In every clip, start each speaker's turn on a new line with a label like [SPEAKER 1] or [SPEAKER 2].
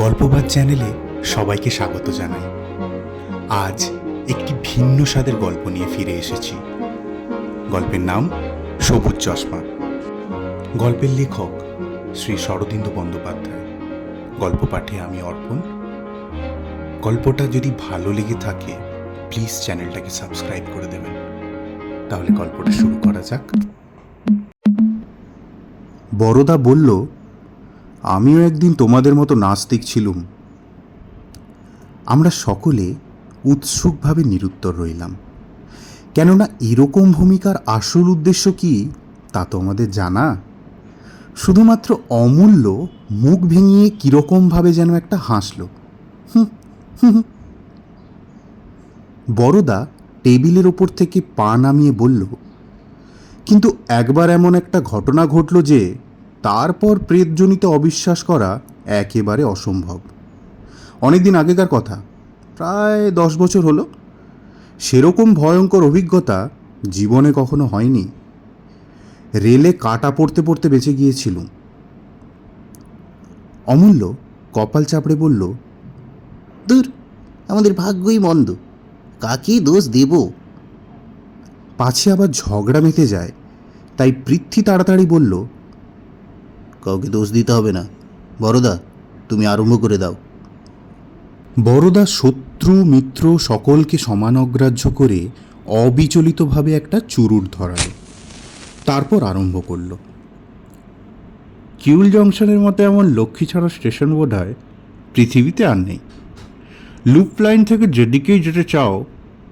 [SPEAKER 1] গল্পবাদ চ্যানেলে সবাইকে স্বাগত জানাই। আজ একটি ভিন্ন স্বাদের গল্প নিয়ে ফিরে এসেছি। গল্পের নাম সবুজ চশমা। গল্পের লেখক শ্রী শরদিন্দু বন্দ্যোপাধ্যায়। গল্প পাঠে আমি অর্পণ। গল্পটা যদি ভালো লেগে থাকে প্লিজ চ্যানেলটাকে সাবস্ক্রাইব করে দেবেন। তাহলে গল্পটা শুরু করা যাক। বড়দা বলল, আমিও একদিন তোমাদের মতো নাস্তিক ছিলুম। আমরা সকলে উৎসুকভাবে নিরুত্তর রইলাম, কেননা এরকম ভূমিকার আসল উদ্দেশ্য কি তা তো আমাদের জানা। শুধুমাত্র অমূল্য মুখ ভেঙিয়ে কীরকমভাবে যেন একটা হাসল। বড়দা টেবিলের ওপর থেকে পা নামিয়ে বলল, কিন্তু একবার এমন একটা ঘটনা ঘটল যে তারপর প্রেতজনিত অবিশ্বাস করা একেবারে অসম্ভব। অনেকদিন আগেকার কথা, প্রায় 10 বছর হলো। সেরকম ভয়ঙ্কর অভিজ্ঞতা জীবনে কখনো হয়নি। রেলে কাটা পড়তে পড়তে বেঁচে গিয়েছিলুম। অমূল্য কপাল চাপড়ে বলল,
[SPEAKER 2] দূর, আমাদের ভাগ্যই মন্দ, কাকে দোষ দেব?
[SPEAKER 1] পাছে আবার ঝগড়া মেতে যায়, তাই পৃথ্বী তাড়াতাড়ি বলল,
[SPEAKER 2] কাউকে দোষ দিতে হবে না, বড়দা তুমি আরম্ভ করে দাও।
[SPEAKER 1] বড়দা শত্রু মিত্র সকলকে সমান অগ্রাহ্য করে অবিচলিতভাবে একটা চুরুট ধরাল। তারপর আরম্ভ করল। কিউল জংশনের মতো এমন লক্ষ্মী ছাড়া স্টেশন বোধ হয় পৃথিবীতে আর নেই। লুপ লাইন থেকে যেদিকেই যেতে চাও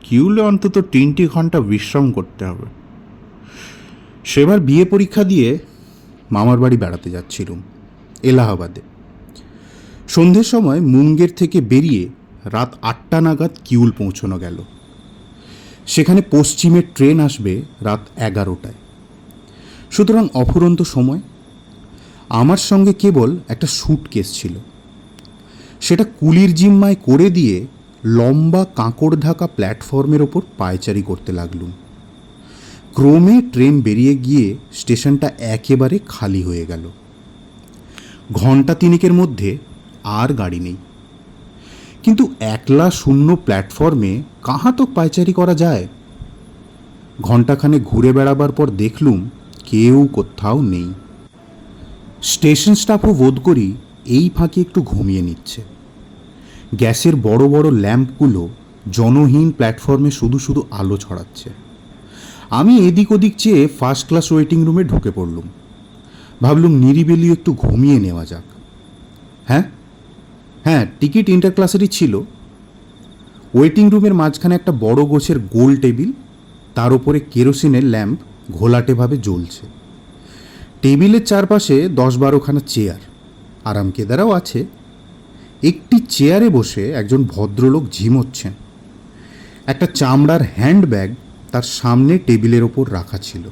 [SPEAKER 1] কিউলে অন্তত 3টি ঘন্টা বিশ্রাম করতে হবে। সেবার বিয়ে পরীক্ষা দিয়ে মামার বাড়ি বেড়াতে যাচ্ছিলুম এলাহাবাদে। সন্ধ্যের সময় মুঙ্গের থেকে বেরিয়ে রাত 8টা নাগাদ কিউল পৌঁছানো গেল। সেখানে পশ্চিমের ট্রেন আসবে রাত 11টায়। সুতরাং অফুরন্ত সময়। আমার সঙ্গে কেবল একটা স্যুটকেস ছিল। সেটা কুলির জিম্মায় করে দিয়ে লম্বা কাঁকড় ঢাকা প্ল্যাটফর্মের ওপর পায়চারি করতে লাগলুম। ক্রমে ট্রেন বেরিয়ে গিয়ে স্টেশনটা একেবারে খালি হয়ে গেল। ঘণ্টা তিনেকের মধ্যে আর গাড়ি নেই। কিন্তু একলা শূন্য প্ল্যাটফর্মে কাহা তো পায়চারি করা যায়। ঘণ্টাখানে ঘুরে বেড়াবার পর দেখলুম কেউ কোথাও নেই। স্টেশন স্টাফও বোধ করি এই ফাঁকে একটু ঘুমিয়ে নিচ্ছে। গ্যাসের বড় বড় ল্যাম্পগুলো জনহীন প্ল্যাটফর্মে শুধু শুধু আলো ছড়াচ্ছে। আমি এদিক ওদিক চেয়ে ফার্স্ট ক্লাস ওয়েটিং রুমে ঢুকে পড়লুম। ভাবলুম নিরিবিলি একটু ঘুমিয়ে নেওয়া যাক। হ্যাঁ, টিকিট ইন্টার ক্লাসেরই ছিল। ওয়েটিং রুমের মাঝখানে একটা বড় গোছের গোল টেবিল, তার উপরে কেরোসিনের ল্যাম্প ঘোলাটেভাবে জ্বলছে। টেবিলের চারপাশে 10-12খানা চেয়ার, আরাম কেদারাও আছে। একটি চেয়ারে বসে একজন ভদ্রলোক ঝিমোচ্ছেন। একটা চামড়ার হ্যান্ডব্যাগ তার সামনে টেবিলের ওপর রাখা ছিল।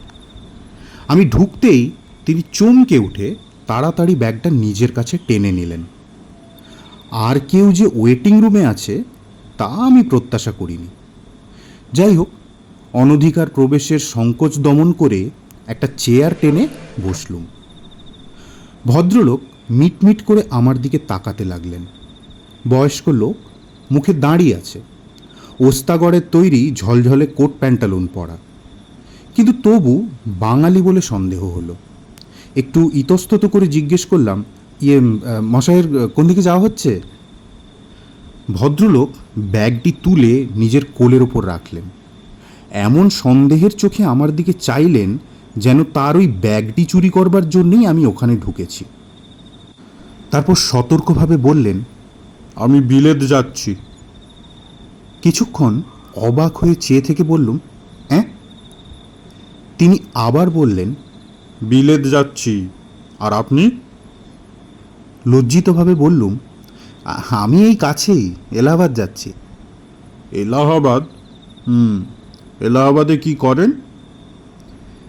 [SPEAKER 1] আমি ঢুকতেই তিনি চমকে উঠে তাড়াতাড়ি ব্যাগটা নিজের কাছে টেনে নিলেন। আর কেউ যে ওয়েটিং রুমে আছে তা আমি প্রত্যাশা করিনি। যাই হোক, অনধিকার প্রবেশের সংকোচ দমন করে একটা চেয়ার টেনে বসলুম। ভদ্রলোক মিটমিট করে আমার দিকে তাকাতে লাগলেন। বয়স্ক লোক, মুখে দাঁড়িয়ে আছে, ওস্তাগড়ের তৈরি ঝলঝলে কোট প্যান্টালুন পরা, কিন্তু তবু বাঙালি বলে সন্দেহ হলো। একটু ইতস্তত করে জিজ্ঞেস করলাম, মশাইয়ের কোন দিকে যাওয়া হচ্ছে? ভদ্রলোক ব্যাগটি তুলে নিজের কোলের ওপর রাখলেন। এমন সন্দেহের চোখে আমার দিকে চাইলেন যেন তার ওই ব্যাগটি চুরি করবার জন্যেই আমি ওখানে ঢুকেছি। তারপর সতর্কভাবে বললেন, আমি বিলেত যাচ্ছি। কিছুক্ষণ অবাক হয়ে চেয়ে থেকে বললুম, হ্যাঁ? তিনি আবার বললেন, বিলেত যাচ্ছি। আর আপনি? লজ্জিতভাবে বললুম, আমি এই কাছেই এলাহাবাদ যাচ্ছি। এলাহাবাদ? এলাহাবাদে কি করেন?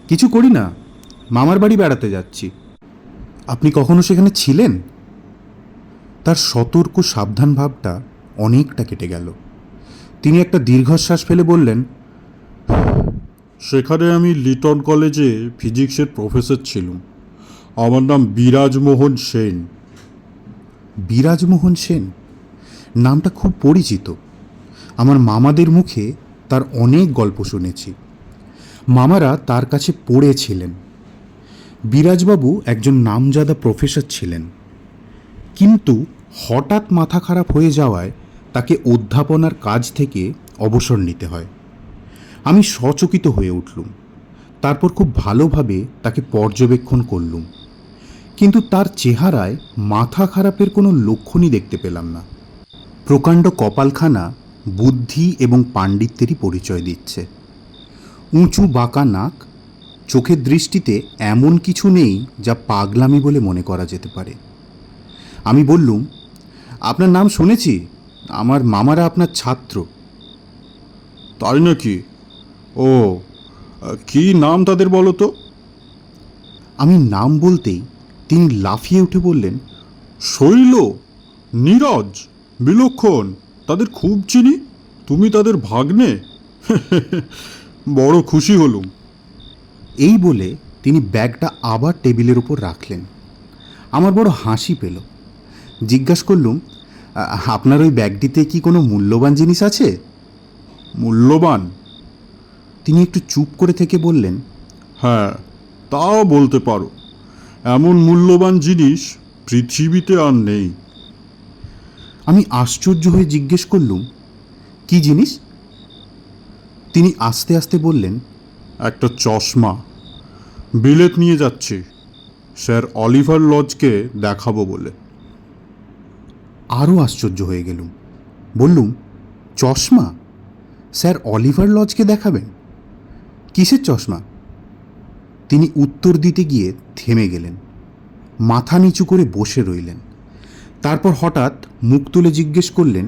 [SPEAKER 1] কিছু করি না, মামার বাড়ি বেড়াতে যাচ্ছি। আপনি কখনো সেখানে ছিলেন? তার সতর্ক সাবধান ভাবটা অনেকটা কেটে গেল। তিনি একটা দীর্ঘশ্বাস ফেলে বললেন, সেখানে আমি লিটন কলেজে ফিজিক্সের প্রফেসর ছিলাম। আমার নাম বিরাজমোহন সেন। বিরাজমোহন সেন নামটা খুব পরিচিত। আমার মামাদের মুখে তার অনেক গল্প শুনেছি। মামারা তার কাছে পড়েছিলেন। বিরাজবাবু একজন নামজাদা প্রফেসর ছিলেন, কিন্তু হঠাৎ মাথা খারাপ হয়ে যাওয়ায় তাকে অধ্যাপনার কাজ থেকে অবসর নিতে হয়। আমি সচকিত হয়ে উঠলুম। তারপর খুব ভালোভাবে তাকে পর্যবেক্ষণ করলুম, কিন্তু তার চেহারায় মাথা খারাপের কোনো লক্ষণই দেখতে পেলাম না। প্রকাণ্ড কপালখানা বুদ্ধি এবং পাণ্ডিত্যেরই পরিচয় দিচ্ছে। উঁচু বাঁকা নাক, চোখের দৃষ্টিতে এমন কিছু নেই যা পাগলামি বলে মনে করা যেতে পারে। আমি বললুম, আপনার নাম শুনেছি, আমার মামারা আপনার ছাত্র।
[SPEAKER 3] তাই নাকি? ও, কি নাম তাদের বলো তো?
[SPEAKER 1] আমি নাম বলতেই তিনি লাফিয়ে উঠে বললেন,
[SPEAKER 3] শৈল, নীরজ, বিলক্ষণ, তাদের খুব চিনি। তুমি তাদের ভাগ্নে? বড় খুশি হলুম।
[SPEAKER 1] এই বলে তিনি ব্যাগটা আবার টেবিলের ওপর রাখলেন। আমার বড় হাসি পেল। জিজ্ঞাসা করলুম, আপনার ওই ব্যাগটিতে কি কোনো মূল্যবান জিনিস আছে?
[SPEAKER 3] মূল্যবান?
[SPEAKER 1] তিনি একটু চুপ করে থেকে বললেন,
[SPEAKER 3] হ্যাঁ, তাও বলতে পারো। এমন মূল্যবান জিনিস পৃথিবীতে আর নেই।
[SPEAKER 1] আমি আশ্চর্য হয়ে জিজ্ঞেস করলুম, কি জিনিস? তিনি আস্তে আস্তে বললেন,
[SPEAKER 3] একটা চশমা। বিলেত নিয়ে যাচ্ছি, স্যার অলিভার লজকে দেখাবো বলে।
[SPEAKER 1] আরও আশ্চর্য হয়ে গেলুম। বললুম, চশমা? স্যার অলিভার লজকে দেখাবেন? কিসের চশমা? তিনি উত্তর দিতে গিয়ে থেমে গেলেন, মাথা নিচু করে বসে রইলেন। তারপর হঠাৎ মুখ তুলে জিজ্ঞেস করলেন,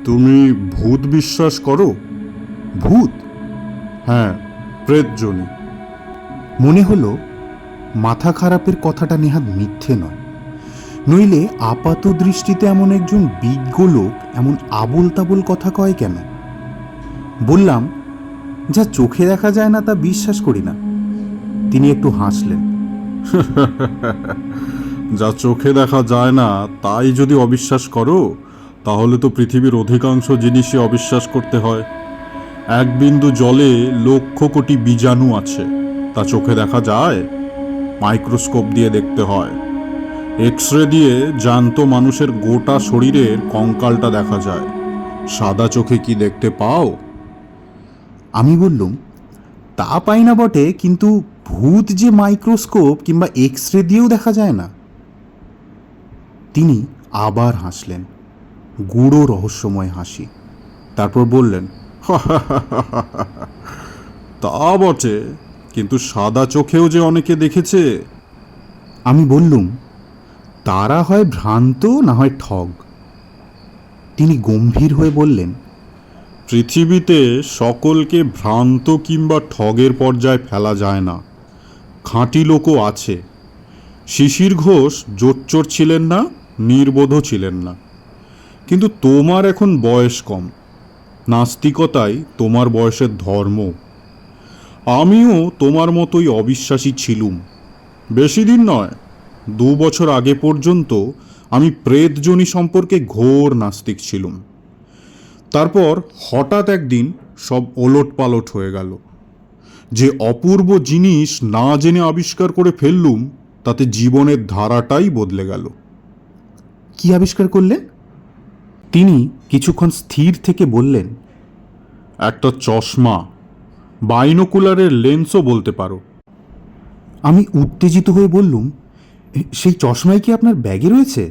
[SPEAKER 3] তুমি ভূত বিশ্বাস করো?
[SPEAKER 1] ভূত?
[SPEAKER 3] হ্যাঁ, প্রেতজনী।
[SPEAKER 1] মনে হলো মাথা খারাপের কথাটা নেহাত মিথ্যে নয়, নইলে আপাত দৃষ্টিতে এমন একজন বিজ্ঞ লোক এমন আবোল তাবোল কথা কয় কেন? বললাম, যা চোখে দেখা যায় না তা বিশ্বাস করি না। তিনি একটু হাসলেন।
[SPEAKER 3] যা চোখে দেখা যায় না তাই যদি অবিশ্বাস করো, তাহলে তো পৃথিবীর অধিকাংশ জিনিসই অবিশ্বাস করতে হয়। এক বিন্দু জলে লক্ষ কোটি বীজাণু আছে, তা চোখে দেখা যায়? মাইক্রোস্কোপ দিয়ে দেখতে হয়। এক্স রে দিয়ে জ্যান্ত মানুষের গোটা শরীরের কঙ্কালটা দেখা যায়। সাদা চোখে কি দেখতে পাও?
[SPEAKER 1] আমি বললুম, তা পাই না বটে, কিন্তু ভূত যে মাইক্রোস্কোপ কিংবা এক্স রে দিয়েও দেখা যায় না। তিনি আবার হাসলেন, গূঢ় রহস্যময় হাসি। তারপর বললেন,
[SPEAKER 3] তা বটে, কিন্তু সাদা চোখেও যে অনেকে দেখেছে।
[SPEAKER 1] আমি বললুম, তারা হয় ভ্রান্ত না হয় ঠগ। তিনি গম্ভীর হয়ে বললেন,
[SPEAKER 3] পৃথিবীতে সকলকে ভ্রান্ত কিংবা ঠগের পর্যায়ে ফেলা যায় না। খাঁটি লোকও আছে। শিশির ঘোষ জোচ্চোর ছিলেন না, নির্বোধও ছিলেন না। কিন্তু তোমার এখন বয়স কম, নাস্তিকতাই তোমার বয়সের ধর্ম। আমিও তোমার মতোই অবিশ্বাসী ছিলুম। বেশি দিন নয়, 2 বছর আগে পর্যন্ত আমি প্রেতজনী সম্পর্কে ঘোর নাস্তিক ছিলুম। তারপর হঠাৎ একদিন সব ওলট পালট হয়ে গেল। যে অপূর্ব জিনিস না জেনে আবিষ্কার করে ফেললুম, তাতে জীবনের ধারাটাই বদলে গেল।
[SPEAKER 1] কি আবিষ্কার করলেন? তিনি কিছুক্ষণ স্থির থেকে বললেন,
[SPEAKER 3] একটা চশমা, বাইনোকুলারের লেন্সও বলতে পারো।
[SPEAKER 1] আমি উত্তেজিত হয়ে বললুম, সেই চশমাই কি আপনার ব্যাগে রয়েছে?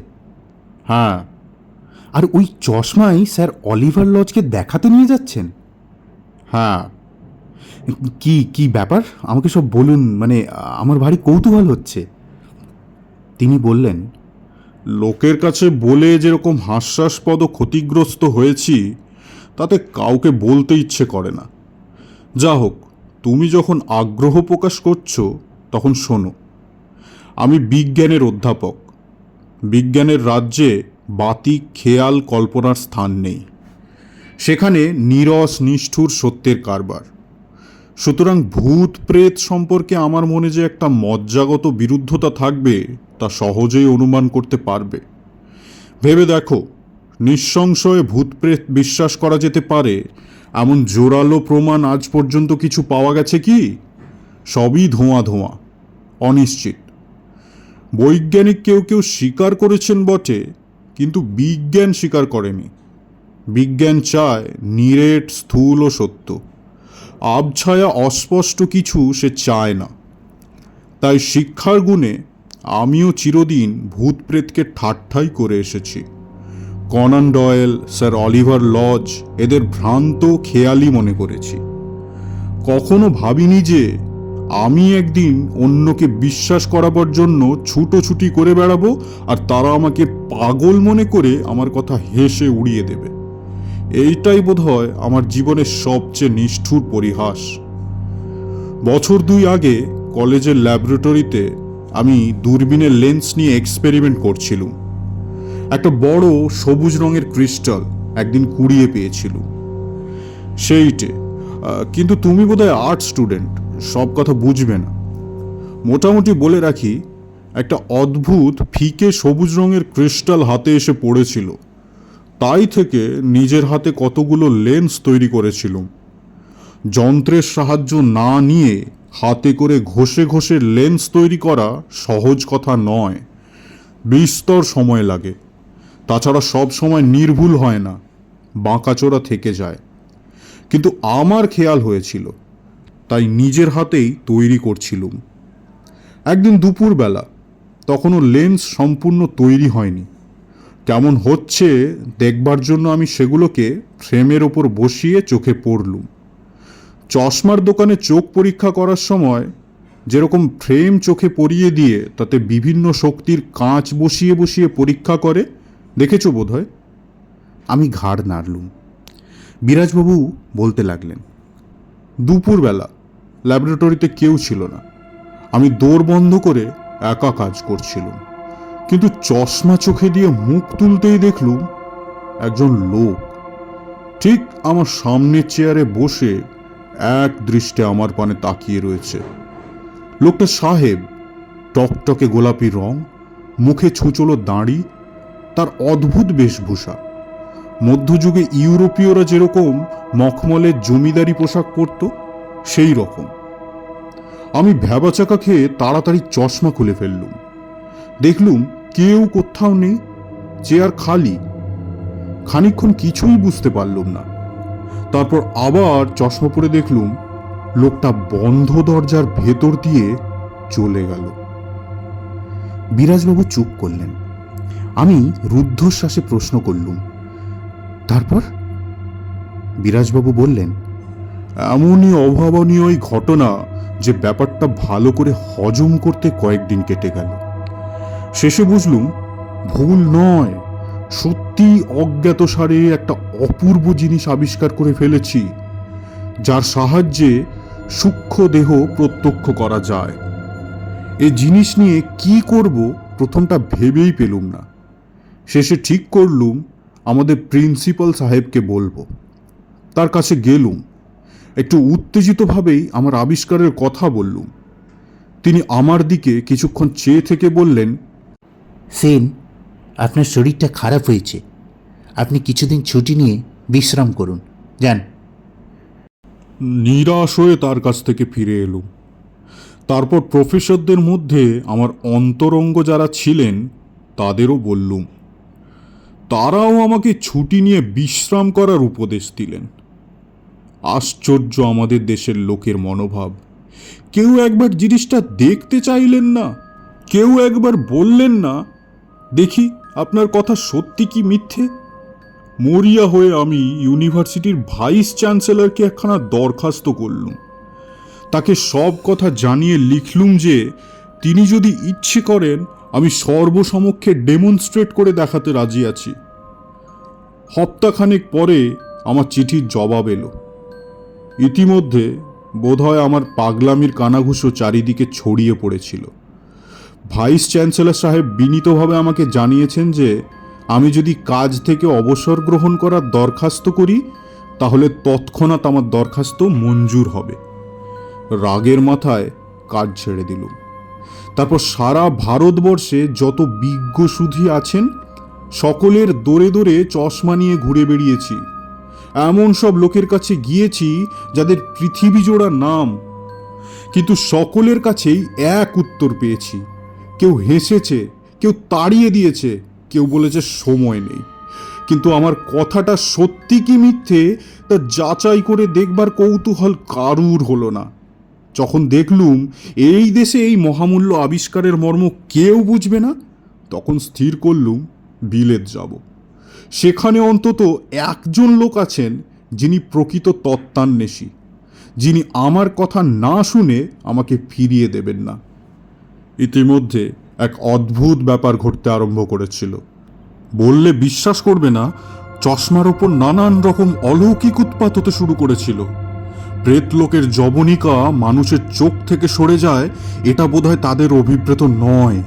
[SPEAKER 3] হ্যাঁ।
[SPEAKER 1] আর ওই চশমাই স্যার অলিভার লজকে দেখাতে নিয়ে যাচ্ছেন?
[SPEAKER 3] হ্যাঁ।
[SPEAKER 1] কি কি ব্যাপার, আমাকে সব বলুন, মানে আমার ভারী কৌতূহল হচ্ছে। তিনি বললেন,
[SPEAKER 3] লোকের কাছে বলে যেরকম হাস্যাস্পদ ক্ষতিগ্রস্ত হয়েছি, তাতে কাউকে বলতে ইচ্ছে করে না। যা হোক, তুমি যখন আগ্রহ প্রকাশ করছো তখন শোনো। আমি বিজ্ঞানের অধ্যাপক। বিজ্ঞানের রাজ্যে বাতিক, খেয়াল, কল্পনার স্থান নেই। সেখানে নীরস নিষ্ঠুর সত্যের কারবার। সুতরাং ভূত প্রেত সম্পর্কে আমার মনে যে একটা মজ্জাগত বিরুদ্ধতা থাকবে, তা সহজেই অনুমান করতে পারবে। ভেবে দেখো, নিঃসংশয়ে ভূতপ্রেত বিশ্বাস করা যেতে পারে এমন জোরালো প্রমাণ আজ পর্যন্ত কিছু পাওয়া গেছে কি? সবই ধোঁয়া ধোঁয়া, অনিশ্চিত। বৈজ্ঞানিক কেউ কেউ স্বীকার করেছেন বটে, কিন্তু বিজ্ঞান স্বীকার করেনি। বিজ্ঞান চায় নিরেট স্থূল ও সত্য, আবছায়া অস্পষ্ট কিছু সে চায় না। তাই শিক্ষার গুণে আমিও চিরদিন ভূতপ্রেতকে ঠাট্টাই করে এসেছি। Conan Doyle, sir Oliver Lodge এদের ভ্রান্ত খেয়ালি মনে করেছি। কখনো ভাবিনি যে আমি একদিন অন্যকে বিশ্বাস করাবার জন্য ছুটোছুটি করে বেড়াবো, আর তারা আমাকে পাগল মনে করে আমার কথা হেসে উড়িয়ে দেবে। এইটাই বোধহয় আমার জীবনের সবচেয়ে নিষ্ঠুর পরিহাস। বছর 2 আগে কলেজের ল্যাবরেটরিতে আমি দূরবীনের লেন্স নিয়ে এক্সপেরিমেন্ট করছিলাম। একটা বড় সবুজ রঙের ক্রিস্টাল একদিন কুড়িয়ে পেয়েছিলাম সেইটে। কিন্তু তুমি বোধহয় আর্ট স্টুডেন্ট, সব কথা বুঝবে না। মোটামুটি বলে রাখি, একটা অদ্ভুত ফিকে সবুজ রঙের ক্রিস্টাল হাতে এসে পড়েছিল। তাই থেকে নিজের হাতে কতগুলো লেন্স তৈরি করেছিলাম। যন্ত্রের সাহায্য না নিয়ে হাতে করে ঘষে ঘষে লেন্স তৈরি করা সহজ কথা নয়, বিস্তর সময় লাগে। তাছাড়া সব সময় নির্ভুল হয় না, বাঁকাচোরা থেকে যায়। কিন্তু আমার খেয়াল হয়েছিল, তাই নিজের হাতেই তৈরি করছিলুম। একদিন দুপুরবেলা, তখনও লেন্স সম্পূর্ণ তৈরি হয়নি। কেমন হচ্ছে দেখবার জন্য আমি সেগুলোকে ফ্রেমের ওপর বসিয়ে চোখে পড়লুম। চশমার দোকানে চোখ পরীক্ষা করার সময় যেরকম ফ্রেম চোখে পরিয়ে দিয়ে তাতে বিভিন্ন শক্তির কাঁচ বসিয়ে বসিয়ে পরীক্ষা করে, দেখেছো বোধহয়?
[SPEAKER 1] আমি ঘাড় নাড়লুম। বিরাজবাবু বলতে লাগলেন,
[SPEAKER 3] দুপুরবেলা ল্যাবরেটরিতে কেউ ছিল না। আমি দৌড় বন্ধ করে একা কাজ করছিলাম। কিন্তু চশমা চোখে দিয়ে মুখ তুলতেই দেখলুম একজন লোক ঠিক আমার সামনের চেয়ারে বসে এক দৃষ্টে আমার পানে তাকিয়ে রয়েছে। লোকটা সাহেব, টকটকে গোলাপি রং, মুখে ছুঁচলো দাঁড়ি, তার অদ্ভুত বেশভূষা। মধ্যযুগে ইউরোপীয়রা যেরকম মখমলের জমিদারি পোশাক পরত, সেই রকম। আমি ভ্যাবাচাকা খেয়ে তাড়াতাড়ি চশমা খুলে ফেললুম। দেখলুম কেউ কোথাও নেই, চেয়ার খালি। খানিকক্ষণ কিছুই বুঝতে পারলুম না। তারপর আবার চশমা পরে দেখলুম লোকটা বন্ধ দরজার ভেতর দিয়ে চলে গেল।
[SPEAKER 1] বিরাজবাবু চুপ করলেন। আমি রুদ্ধশ্বাসে প্রশ্ন করলুম, তারপর? বিরাজবাবু বললেন,
[SPEAKER 3] এমনই অভাবনীয় ঘটনা যে ব্যাপারটা ভালো করে হজম করতে কয়েকদিন কেটে গেল। শেষে বুঝলুম ভুল নয়, সত্যি অজ্ঞাতসারে একটা অপূর্ব জিনিস আবিষ্কার করে ফেলেছি, যার সাহায্যে সূক্ষ্ম দেহ প্রত্যক্ষ করা যায়। এ জিনিস নিয়ে কি করব প্রথমটা ভেবেই পেলুম না। শেষে ঠিক করলুম আমাদের প্রিন্সিপাল সাহেবকে বলবো। তার কাছে গেলুম, একটু উত্তেজিতভাবেই আমার আবিষ্কারের কথা বললুম। তিনি আমার দিকে কিছুক্ষণ চেয়ে থেকে বললেন,
[SPEAKER 2] সেন, আপনার শরীরটা খারাপ হয়েছে, আপনি কিছুদিন ছুটি নিয়ে বিশ্রাম করুন, যান।
[SPEAKER 3] নিরাশ হয়ে তার কাছ থেকে ফিরে এলুম। তারপর প্রফেসরদের মধ্যে আমার অন্তরঙ্গ যারা ছিলেন তাদেরও বললুম। তারাও আমাকে ছুটি নিয়ে বিশ্রাম করার উপদেশ দিলেন। আশ্চর্য আমাদের দেশের লোকের মনোভাব। কেউ একবার জিনিসটা দেখতে চাইলেন না, কেউ একবার বললেন না, দেখি আপনার কথা সত্যি কি মিথ্যে। মরিয়া হয়ে আমি ইউনিভার্সিটির ভাইস চ্যান্সেলরকে একখানা দরখাস্ত করলুম। তাকে সব কথা জানিয়ে লিখলুম যে তিনি যদি ইচ্ছে করেন আমি সর্বসমক্ষে ডেমনস্ট্রেট করে দেখাতে রাজি আছি। সপ্তাহখানেক পরে আমার চিঠির জবাব এলো। ইতিমধ্যে বোধহয় আমার পাগলামির কানাঘুষো চারিদিকে ছড়িয়ে পড়েছিল। ভাইস চ্যান্সেলর সাহেব বিনীতভাবে আমাকে জানিয়েছেন যে আমি যদি কাজ থেকে অবসর গ্রহণ করার দরখাস্ত করি তাহলে তৎক্ষণাৎ আমার দরখাস্ত মঞ্জুর হবে। রাগের মাথায় কাজ ছেড়ে দিলুম। তারপর সারা ভারতবর্ষে যত বিজ্ঞ সুধী আছেন সকলের দৌড়ে দৌড়ে চশমা নিয়ে ঘুরে বেরিয়েছি। এমন সব লোকের কাছে গিয়েছি যাদের পৃথিবী জোড়া নাম, কিন্তু সকলের কাছেই এক উত্তর পেয়েছি। কেউ হেসেছে, কেউ তাড়িয়ে দিয়েছে, কেউ বলেছে সময় নেই। কিন্তু আমার কথাটা সত্যি কি মিথ্যে তা যাচাই করে দেখবার কৌতূহল কারুর হলো না। যখন দেখলুম এই দেশে এই মহামূল্য আবিষ্কারের মর্ম কেউ বুঝবে না, তখন স্থির করলুম বিলেত যাব। সেখানে অন্তত একজন লোক আছেন যিনি প্রকৃত তত্ত্বান্বেষী, যিনি আমার কথা না শুনে আমাকে ফিরিয়ে দেবেন না। ইতিমধ্যে এক অদ্ভুত ব্যাপার ঘটতে আরম্ভ করেছিল। বললে বিশ্বাস করবে না, চশমার ওপর নানান রকম অলৌকিক উৎপাত হতে শুরু করেছিল। প্রেতলোকের জবনিকা মানুষের চোখ থেকে সরে যায়, এটা বোধহয় তাদের অভিপ্রেত নয়।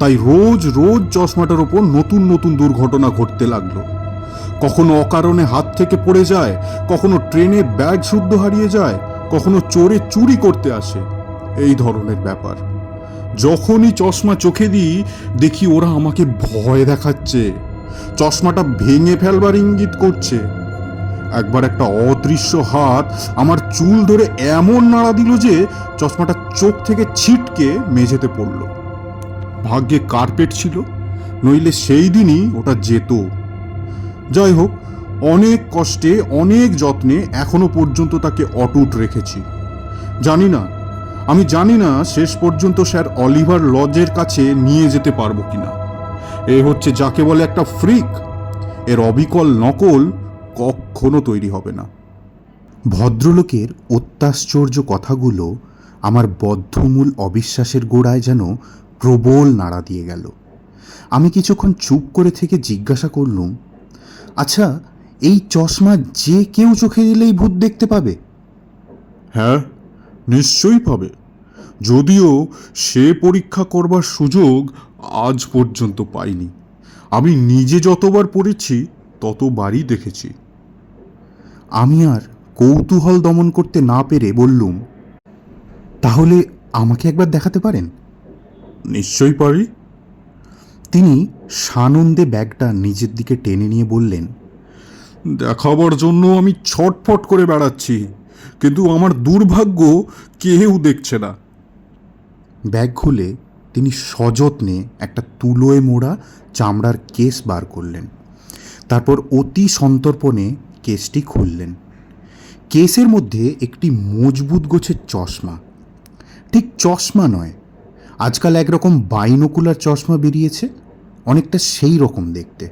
[SPEAKER 3] তাই রোজ রোজ চশমাটার ওপর নতুন নতুন দুর্ঘটনা ঘটতে লাগলো। কখনো অকারণে হাত থেকে পড়ে যায়, কখনো ট্রেনে ব্যাগ শুদ্ধ হারিয়ে যায়, কখনো চোরে চুরি করতে আসে, এই ধরনের ব্যাপার। যখনই চশমা চোখে দিই দেখি ওরা আমাকে ভয় দেখাচ্ছে, চশমাটা ভেঙে ফেলবার ইঙ্গিত করছে। একবার একটা অদৃশ্য হাত আমার চুল ধরে এমন নাড়া দিল যে চশমাটা চোখ থেকে ছিটকে মেঝেতে পড়ল। ভাগ্যে কার্পেট ছিল, নইলে সেই দিনই ওটা যেত। যাই হোক, অনেক কষ্টে অনেক যত্নে এখনো পর্যন্ত তাকে অটুট রেখেছি। আমি জানি না শেষ পর্যন্ত স্যার অলিভার লজের কাছে নিয়ে যেতে পারবো কিনা। এ হচ্ছে যাকে বলে একটা ফ্রিক। এর অবিকল নকল কখনো তৈরি হবে না।
[SPEAKER 2] ভদ্রলোকের অত্যাশ্চর্য কথাগুলো আমার বদ্ধমূল অবিশ্বাসের গোড়ায় যেন প্রবল নাড়া দিয়ে গেল। আমি কিছুক্ষণ চুপ করে থেকে জিজ্ঞাসা করলুম, আচ্ছা, এই চশমা যে কেউ চোখে দিলেই ভূত দেখতে পাবে?
[SPEAKER 3] হ্যাঁ, নিশ্চয়ই পাবে, যদিও সে পরীক্ষা করবার সুযোগ আজ পর্যন্ত পাইনি। আমি নিজে যতবার পড়েছি ততবারই দেখেছি।
[SPEAKER 2] আমি আর কৌতূহল দমন করতে না পেরে বললুম, তাহলে আমাকে একবার দেখাতে পারেন?
[SPEAKER 3] নিশ্চয়ই পারি।
[SPEAKER 2] তিনি সানন্দে ব্যাগটা নিজের দিকে টেনে নিয়ে বললেন,
[SPEAKER 3] দেখাবার জন্য আমি ছটফট করে বেড়াচ্ছি, কিন্তু আমার দুর্ভাগ্য কেউ দেখছে না।
[SPEAKER 2] ব্যাগ খুলে তিনি সযত্নে একটা তুলোয় মোড়া চামড়ার কেস বার করলেন। তারপর অতি সন্তর্পণে কেসটি খুললেন। কেসের মধ্যে একটি মজবুত গোছের চশমা, ঠিক চশমা নয়, আজকাল একরকম বাইনোকুলার চশমা বেরিয়েছে, অনেকটা সেই রকম দেখতে।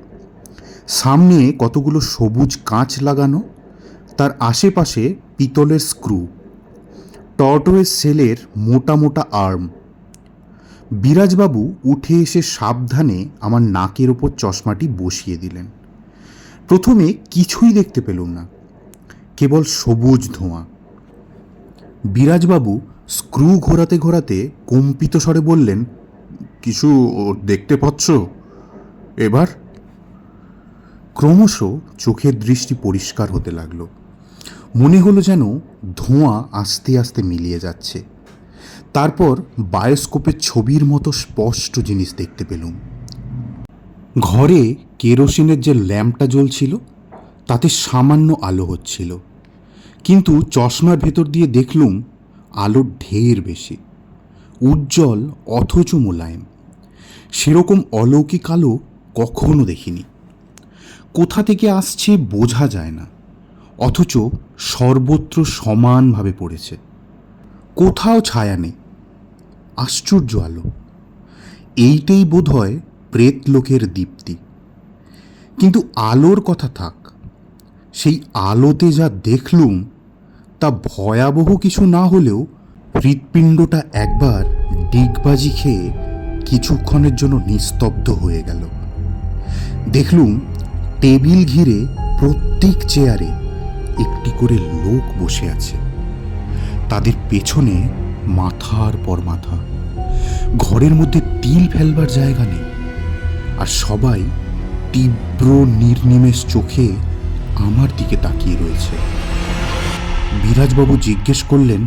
[SPEAKER 2] সামনে কতগুলো সবুজ কাঁচ লাগানো, তার আশেপাশে পিতলের স্ক্রু, টর্টোয়েস সেলের মোটা মোটা আর্ম। বিরাজবাবু উঠে এসে সাবধানে আমার নাকের ওপর চশমাটি বসিয়ে দিলেন। প্রথমে কিছুই দেখতে পেলুম না, কেবল সবুজ ধোঁয়া। বিরাজবাবু স্ক্রু ঘোরাতে ঘোরাতে কম্পিত স্বরে বললেন,
[SPEAKER 3] কিছু দেখতে পাচ্ছ এবার?
[SPEAKER 2] ক্রমশ চোখের দৃষ্টি পরিষ্কার হতে লাগলো। মনে হলো যেন ধোঁয়া আস্তে আস্তে মিলিয়ে যাচ্ছে। তারপর বায়োস্কোপের ছবির মতো স্পষ্ট জিনিস দেখতে পেলুম। ঘরে কেরোসিনের যে ল্যাম্পটা জ্বলছিল তাতে সামান্য আলো হচ্ছিল, কিন্তু চশমার ভেতর দিয়ে দেখলুম আলোর ঢের বেশি, উজ্জ্বল অথচ মোলায়েম। সেরকম অলৌকিক আলো কখনো দেখিনি। কোথা থেকে আসছে বোঝা যায় না, অথচ সর্বত্র সমানভাবে পড়েছে, কোথাও ছায়া নেই। আশ্চর্য আলো! এইটাই বোধহয় প্রেত লোকের দীপ্তি। কিন্তু আলোর কথা থাক, সেই আলোতে যা দেখলুম তা ভয়াবহ কিছু না হলেও হৃৎপিণ্ডটা একবার ডিগবাজি খেয়ে কিছুক্ষণের জন্য নিস্তব্ধ হয়ে গেল। দেখলুম টেবিল ঘিরে প্রত্যেক চেয়ারে একটি করে লোক বসে আছে, তাদের পেছনে মাথার পর মাথা। ঘরের মধ্যে তিল ফেলবার জায়গা নেই, আর সবাই তীব্র নির্নিমেষ চোখে আমার দিকে তাকিয়ে রয়েছে। বিরাজবাবু জিজ্ঞেস করলেন,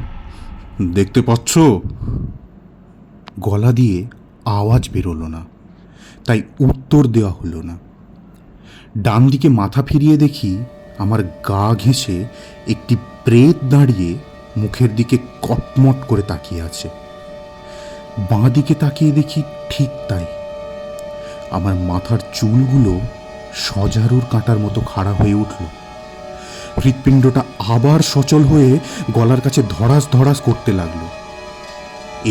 [SPEAKER 3] দেখতে পাচ্ছ?
[SPEAKER 2] গলা দিয়ে আওয়াজ বেরোলো না। তাই উত্তর দেওয়া হলো না। ডান দিকে মাথা ফিরিয়ে দেখি আমার গা ঘেঁষে একটি প্রেত দাঁড়িয়ে মুখের দিকে কটমট করে তাকিয়ে আছে। বাঁ দিকে তাকিয়ে দেখি ঠিক তাই। আমার মাথার চুলগুলো সজারুর কাঁটার মতো খাড়া হয়ে উঠল। হৃৎপিণ্ডটা আবার সচল হয়ে গলার কাছে ধড়াস ধড়াস করতে লাগলো।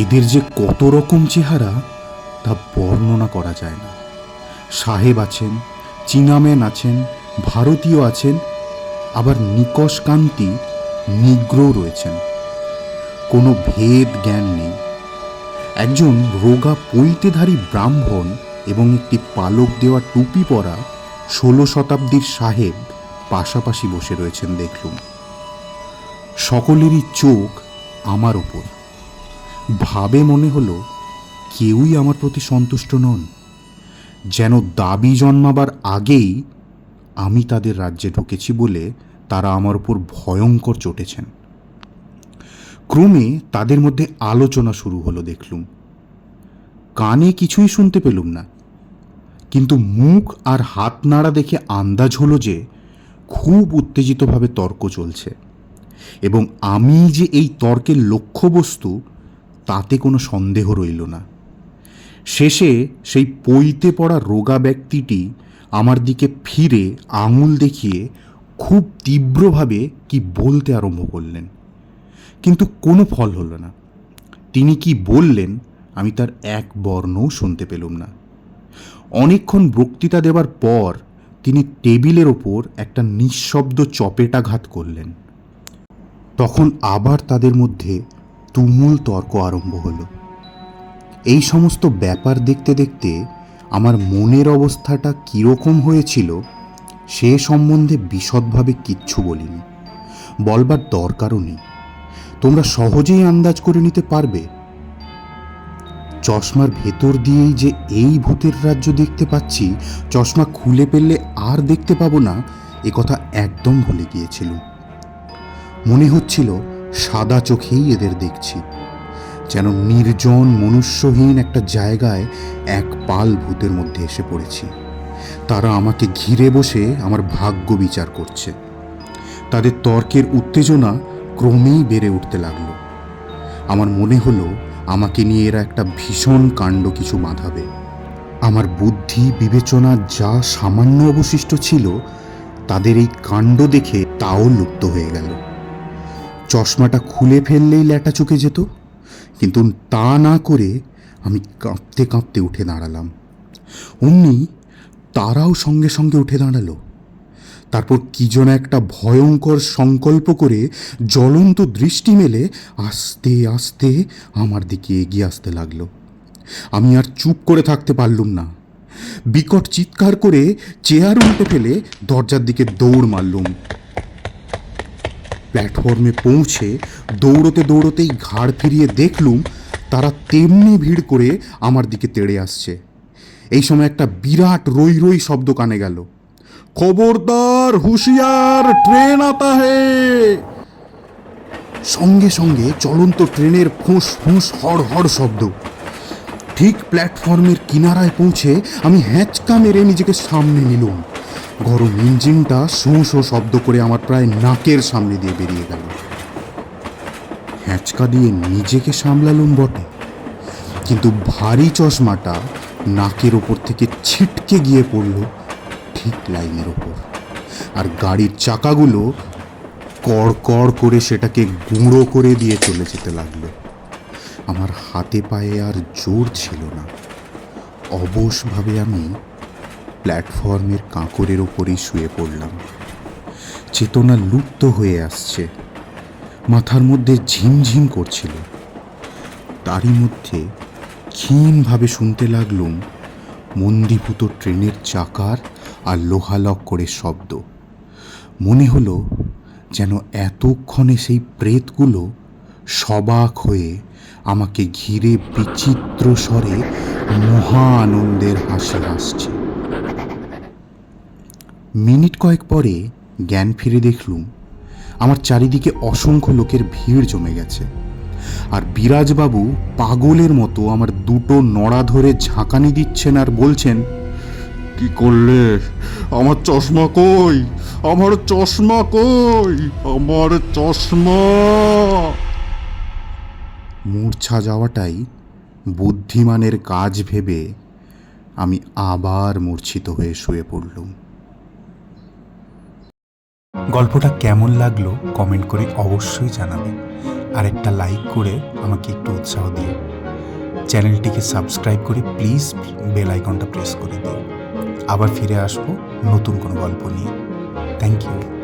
[SPEAKER 2] এদের যে কত রকম চেহারা তা বর্ণনা করা যায় না। সাহেব আছেন, চীনাম্যান আছেন, ভারতীয় আছেন, আবার নিকশকান্তি নিগ্রো রয়েছেন। কোনো ভেদ জ্ঞান নেই। একজন রোগা পৈতেধারী ব্রাহ্মণ এবং একটি পালক দেওয়া টুপি পরা 16 শতাব্দীর সাহেব পাশাপাশি বসে রয়েছেন দেখলুম। সকলেরই চোখ আমার ওপর। ভাবে মনে হলো কেউই আমার প্রতি সন্তুষ্ট নন, যেন দাবি জন্মাবার আগেই আমি তাদের রাজ্যে ঢুকেছি বলে তারা আমার উপর ভয়ঙ্কর চটেছেন। ক্রমে তাদের মধ্যে আলোচনা শুরু হলো দেখলুম। কানে কিছুই শুনতে পেলুম না, কিন্তু মুখ আর হাত নাড়া দেখে আন্দাজ হলো যে খুব উত্তেজিতভাবে তর্ক চলছে, এবং আমি যে এই তর্কের লক্ষ্যবস্তু তাতে কোনো সন্দেহ রইল না। শেষে সেই পইতে পড়া রোগা ব্যক্তিটি আমার দিকে ফিরে আঙুল দেখিয়ে খুব তীব্রভাবে কি বলতে আরম্ভ করলেন, কিন্তু কোনো ফল হলো না। তিনি কি বললেন আমি তার এক বর্ণও শুনতে পেলুম না। অনেকক্ষণ বক্তৃতা দেবার পর তিনি টেবিলের ওপর একটা নিঃশব্দ চপেটাঘাত করলেন। তখন আবার তাদের মধ্যে তুমুল তর্ক আরম্ভ হলো। এই সমস্ত ব্যাপার দেখতে দেখতে আমার মনের অবস্থাটা কীরকম হয়েছিল সে সম্বন্ধে বিশদভাবে কিচ্ছু বলিনি, বলবার দরকারও নেই। তোমরা সহজেই আন্দাজ করে নিতে পারবে। চশমার ভেতর দিয়েই যে এই ভূতের রাজ্য দেখতে পাচ্ছি, চশমা খুলে ফেললে আর দেখতে পাবো না, এ কথা একদম ভুলে গিয়েছিল। মনে হচ্ছিল সাদা চোখেই এদের দেখছি, যেন নির্জন মনুষ্যহীন একটা জায়গায় এক পাল ভূতের মধ্যে এসে পড়েছি। তারা আমাকে ঘিরে বসে আমার ভাগ্য বিচার করছে। তাদের তর্কের উত্তেজনা ক্রমেই বেড়ে উঠতে লাগলো। আমার মনে হলো আমাকে নিয়ে এরা একটা ভীষণ কাণ্ড কিছু বাঁধাবে। আমার বুদ্ধি বিবেচনা যা সামান্য অবশিষ্ট ছিল তাদের এই কাণ্ড দেখে তাও লুপ্ত হয়ে গেল। চশমাটা খুলে ফেললেই ল্যাটা চুকে যেত, কিন্তু তা না করে আমি কাঁপতে কাঁপতে উঠে দাঁড়ালাম। অমনি তারাও সঙ্গে সঙ্গে উঠে দাঁড়ালো। তারপর কি যেন একটা ভয়ঙ্কর সংকল্প করে জ্বলন্ত দৃষ্টি মেলে আস্তে আস্তে আমার দিকে এগিয়ে আসতে লাগলো। আমি আর চুপ করে থাকতে পারলুম না। বিকট চিৎকার করে চেয়ার উল্টে ফেলে দরজার দিকে দৌড় মারলুম। প্ল্যাটফর্মে পৌঁছে দৌড়তে দৌড়তেই ঘাড় ফিরিয়ে দেখলুম তারা তেমনি ভিড় করে আমার দিকে তেড়ে আসছে। এই সময় একটা বিরাট রই রই শব্দ কানে গেল। খবরদার, হুঁশিয়ার, ট্রেন আতা হে। সঙ্গে সঙ্গে চলন্ত ট্রেনের ফুঁস ফুঁস হড় হড় শব্দ। ঠিক প্ল্যাটফর্মের কিনারায় পৌঁছে আমি হ্যাঁচকা মেরে নিজেকে সামনে নিলুম। গরম ইঞ্জিনটা শোঁ শোঁ শব্দ করে আমার প্রায় নাকের সামনে দিয়ে বেরিয়ে গেল। হ্যাঁচকা দিয়ে নিজেকে সামলালুম বটে, কিন্তু ভারী চশমাটা নাকের ওপর থেকে ছিটকে গিয়ে পড়ল ঠিক লাইনের ওপর, আর গাড়ির চাকাগুলো কড় কড় করে সেটাকে গুঁড়ো করে দিয়ে চলে যেতে লাগলো। আমার হাতে পায়ে আর জোর ছিল না। অবশভাবে আমি প্ল্যাটফর্মের কাঁকরের ওপরেই শুয়ে পড়লাম। চেতনা লুপ্ত হয়ে আসছে, মাথার মধ্যে ঝিমঝিম করছিল। তারই মধ্যে ক্ষীণভাবে শুনতে লাগলুম মন্দীভূত ট্রেনের চাকার আর লোহালক করে শব্দ। মনে হলো যেন এতক্ষণে সেই প্রেতগুলো সবাক হয়ে আমাকে ঘিরে বিচিত্র স্বরে মহা আনন্দের হাসি হাসছে। মিনিট কয়েক পরে জ্ঞান ফিরে দেখলুম আমার চারিদিকে অসংখ্য লোকের ভিড় জমে গেছে। আর বিরাজবাবু পাগলের মতো আমার দুটো নড়া ধরে ঝাঁকানি দিচ্ছেন আর বলছেন,
[SPEAKER 3] কি করলে? আমার চশমা কই? আমার চশমা কই? আমার চশমা!
[SPEAKER 2] মূর্ছা যাওয়াটাই বুদ্ধিমানের কাজ ভেবে আমি আবার মূর্ছিত হয়ে শুয়ে পড়লুম। গল্পটা কেমন লাগলো কমেন্ট করে অবশ্যই জানাবে, আর একটা লাইক করে আমাকে একটু উৎসাহ দিও। চ্যানেলটিকে সাবস্ক্রাইব করে প্লিজ বেল আইকনটা প্রেস করে দিও। আবার ফিরে আসবো নতুন কোনো গল্প নিয়ে। Thank you.